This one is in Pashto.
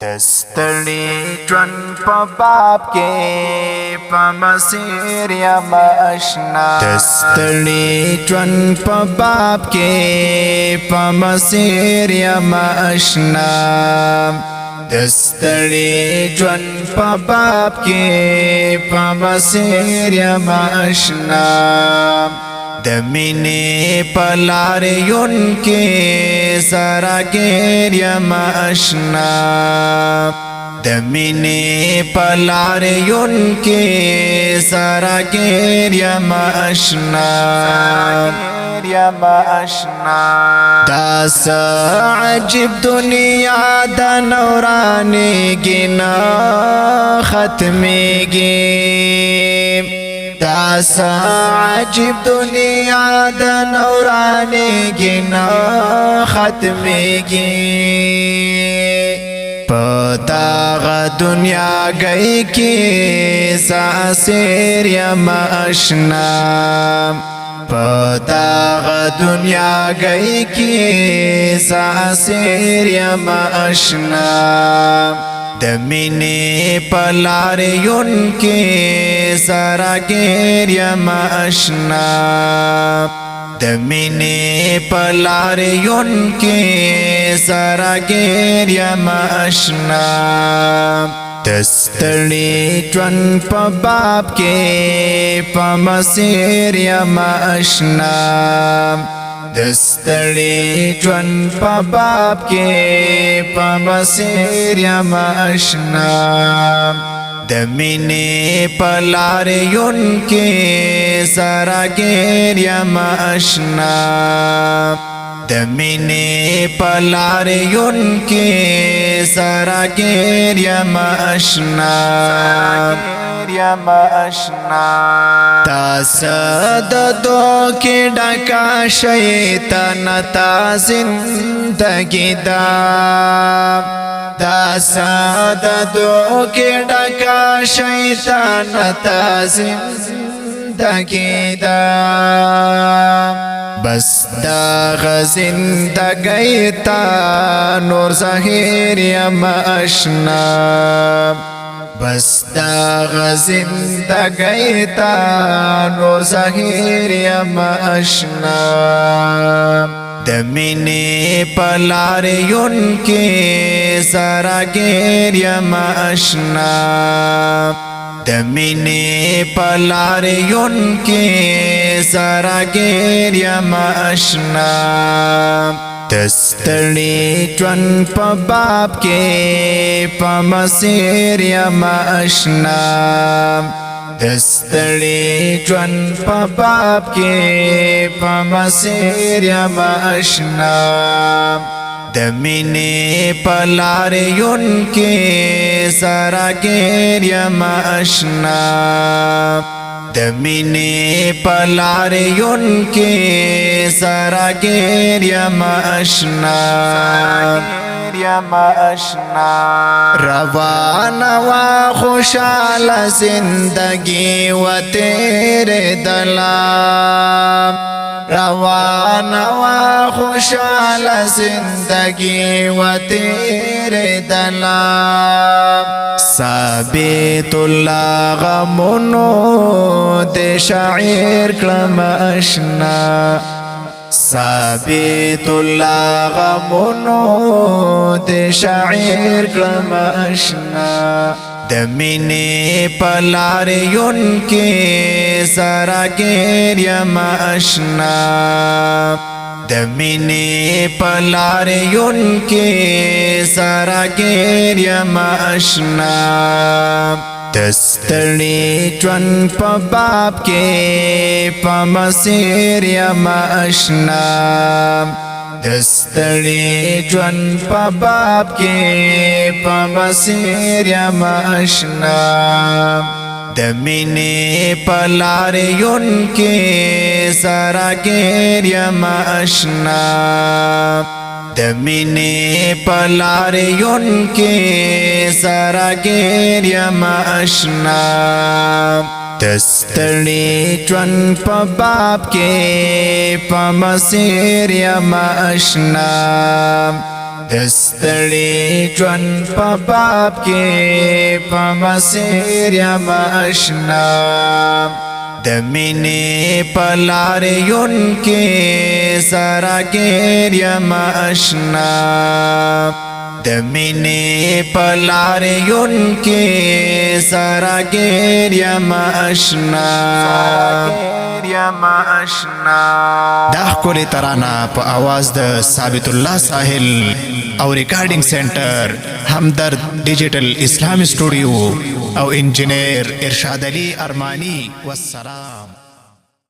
دستړي ژوند په باب کې په مسیر یا آشنا دستړي ژوند په باب کې په مسیر یا آشنا دستړي ژوند په باب کې په مسیر یا آشنا د مینې په لارې یون کې سراګیر یم آشنا د مینې په لارې یون کې سراګیر یم آشنا داس عجیب دنیا د نورانی گنا ختمیږي داس عجیب دنیا د نورانی گنا ختمیږي پتاغ دنیا گئی کی ساسیر یم آشنا پتاغ دنیا گئی کی ساسیر یم آشنا د مینې په لارې یون کې سراګیر یم آشنا د مینې په لارې یون کې سراګیر یم آشنا دستړي ژوند په باب کې په مسیر یم آشنا دستړي ژوند په باب کې په مسیر یم آشنا د مینې په لارې یون کې سراګیر یم آشنا د مینې په لارې یون کې سراګیر یم آشنا تاس د دوکې ډکا شیطان تا زندگی دا تاس د دوکې ډکا شیطان تا زندگی دا بس دا زندگی تا نور ظاهر یم آشنا بس دا زندگی تا نور ظاهر یم آشنا د مینې په لارې یون کې سراګیر یم آشنا د مینې په لارې یون کې سراګیر یم آشنا دستړي ژوند په باب کې په مسیر یم آشنا دستړي ژوند په باب کې په مسیر یم آشنا د مینې په لارې یون کې سراګیر یم آشنا د مینې په لارې یون کې سراګیر یم آشنا روان وا خوشاله زندگی و تیرے دلا روان وا خوشاله زندگی و تیرے دلا ثابت الله غمونو د شاعر کلم آشنا ثابت الله غمونو د شاعر کلم آشنا د مینې په لارې یون کې سراګیر یم آشنا د مینې په لارې یون کې سراګیر یم آشنا دستړي ژوند په باب کې په مسیر یم آشنا دستړي ژوند په باب کې په مسیر یم آشنا د مینې په لارې یون کې سراګیر یم آشنا د مینې په لارې یون کې سراګیر یم آشنا دستړي ژوند په باب کې په مسیر یم آشنا دستړي ژوند په باب کې په مسیر یم آشنا د مینې په لاریون کې سراګیر یم آشنا د مینې په لاریون کې سراګیر یم آشنا دا ښکلې ترانه په आवाज د ثابت الله ساحل او ریکارډینګ سنټر همدرد ډیجیټل اسلامي سټوډیو او انجینیر ارشاد علي ارمانی والسلام.